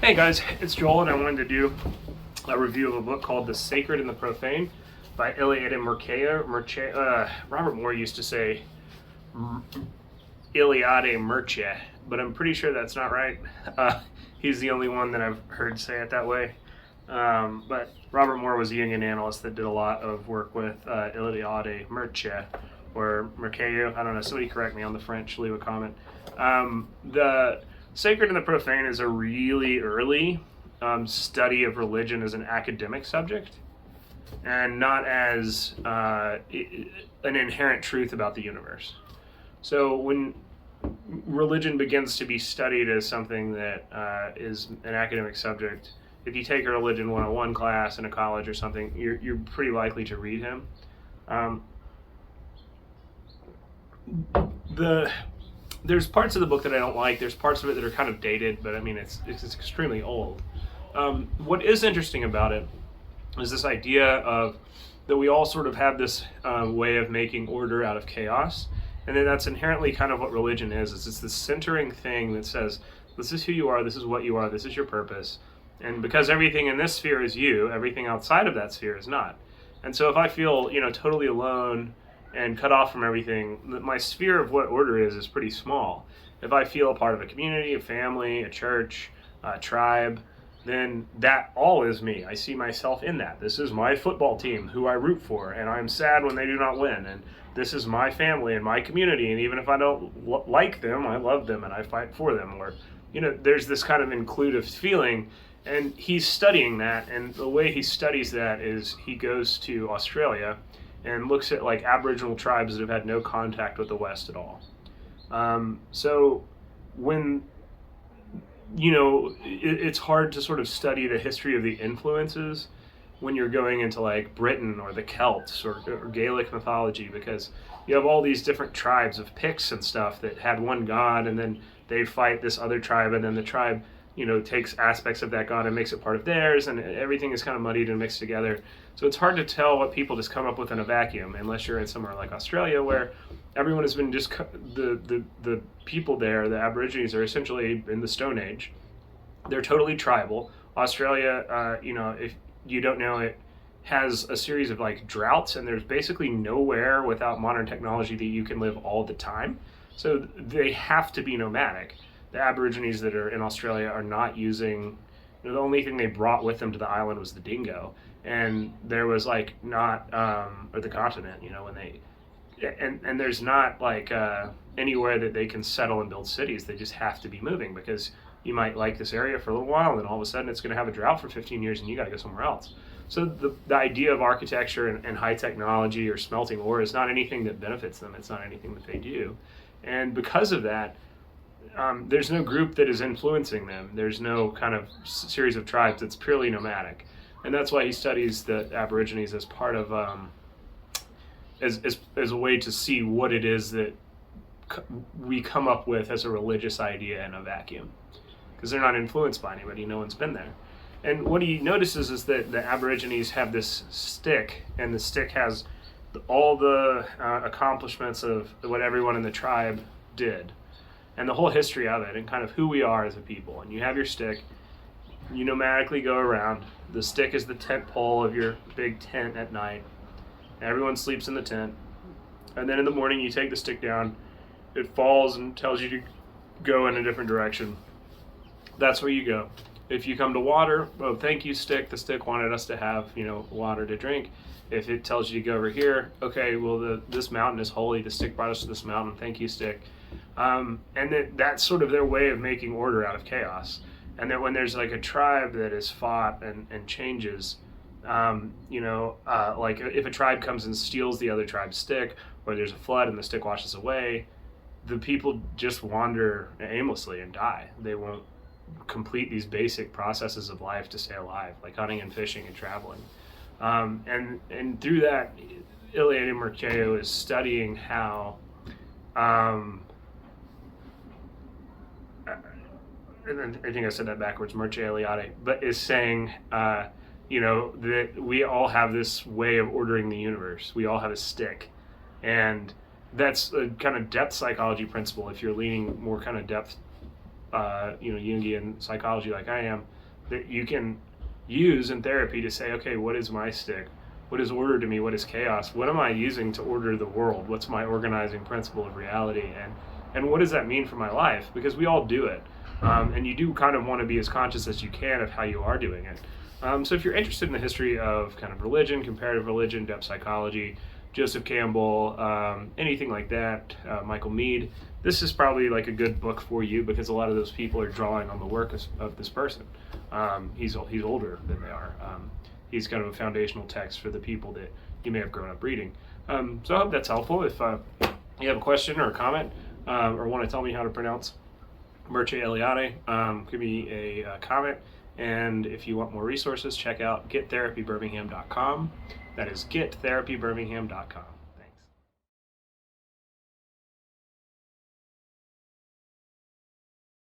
Hey guys, it's Joel, and I wanted to do a review of a book called The Sacred and the Profane by Eliade and Mircea. Robert Moore used to say Eliade Mircea, but I'm pretty sure that's not right. He's the only one that I've heard say it that way. But Robert Moore was a Jungian analyst that did a lot of work with Eliade Mircea, or Mircea. I don't know, somebody correct me on the French, leave a comment. The Sacred and the Profane is a really early study of religion as an academic subject and not as an inherent truth about the universe. So when religion begins to be studied as something that is an academic subject, if you take a religion 101 class in a college or something, you're pretty likely to read him. There's parts of the book that I don't like. There's parts of it that are kind of dated, but I mean, it's extremely old. What is interesting about it is this idea of that we all sort of have this way of making order out of chaos, and then that's inherently kind of what religion is. It's this centering thing that says, this is who you are, this is what you are, this is your purpose, and because everything in this sphere is you, everything outside of that sphere is not. And so if I feel, totally alone and cut off from everything, my sphere of what order is pretty small. If I feel a part of a community, a family, a church, a tribe, then that all is me. I see myself in that. This is my football team who I root for, and I'm sad when they do not win. And this is my family and my community, and even if I don't like them, I love them and I fight for them. Or, there's this kind of inclusive feeling, and he's studying that, and the way he studies that is he goes to Australia and looks at like Aboriginal tribes that have had no contact with the West at all. So when, it's hard to sort of study the history of the influences when you're going into like Britain or the Celts or Gaelic mythology, because you have all these different tribes of Picts and stuff that had one god, and then they fight this other tribe, and then the tribe takes aspects of that god and makes it part of theirs, and everything is kind of muddied and mixed together. So it's hard to tell what people just come up with in a vacuum, unless you're in somewhere like Australia, where everyone has been just the people there, the Aborigines, are essentially in the Stone Age. They're totally tribal. Australia, if you don't know, it has a series of like droughts, and there's basically nowhere without modern technology that you can live all the time. So they have to be nomadic. The Aborigines that are in Australia are not using, the only thing they brought with them to the island was the dingo, and there was like not, or the continent, when they, and there's not like anywhere that they can settle and build cities. They just have to be moving, because you might like this area for a little while, and then all of a sudden it's going to have a drought for 15 years and you got to go somewhere else. So the idea of architecture and high technology or smelting ore is not anything that benefits them. It's not anything that they do. And because of that, there's no group that is influencing them. There's no kind of series of tribes. It's purely nomadic. And that's why he studies the Aborigines as part of, as a way to see what it is that we come up with as a religious idea in a vacuum. Because they're not influenced by anybody. No one's been there. And what he notices is that the Aborigines have this stick, and the stick has all the accomplishments of what everyone in the tribe did, and the whole history of it, and kind of who we are as a people. And you have your stick, you nomadically go around. The stick is the tent pole of your big tent at night. Everyone sleeps in the tent. And then in the morning you take the stick down, it falls and tells you to go in a different direction. That's where you go. If you come to water, oh, thank you, stick. The stick wanted us to have, water to drink. If it tells you to go over here, okay, well, this mountain is holy. The stick brought us to this mountain. Thank you, stick. And that's sort of their way of making order out of chaos. And that when there's like a tribe that is fought and changes, like if a tribe comes and steals the other tribe's stick, or there's a flood and the stick washes away, the people just wander aimlessly and die. They won't complete these basic processes of life to stay alive, like hunting and fishing and traveling. And through that, Eliade and Mircea is studying how and I think I said that backwards, Mircea Eliade, but is saying, that we all have this way of ordering the universe. We all have a stick. And that's a kind of depth psychology principle. If you're leaning more kind of depth, Jungian psychology like I am, that you can use in therapy to say, okay, what is my stick? What is order to me? What is chaos? What am I using to order the world? What's my organizing principle of reality? And what does that mean for my life? Because we all do it. And you do kind of want to be as conscious as you can of how you are doing it. So if you're interested in the history of kind of religion, comparative religion, depth psychology, Joseph Campbell, anything like that, Michael Meade, this is probably like a good book for you, because a lot of those people are drawing on the work of this person. He's older than they are. He's kind of a foundational text for the people that you may have grown up reading. So I hope that's helpful. If you have a question or a comment, or want to tell me how to pronounce Mircea Eliade, give me a comment. And if you want more resources, check out gettherapybirmingham.com. That is gettherapybirmingham.com.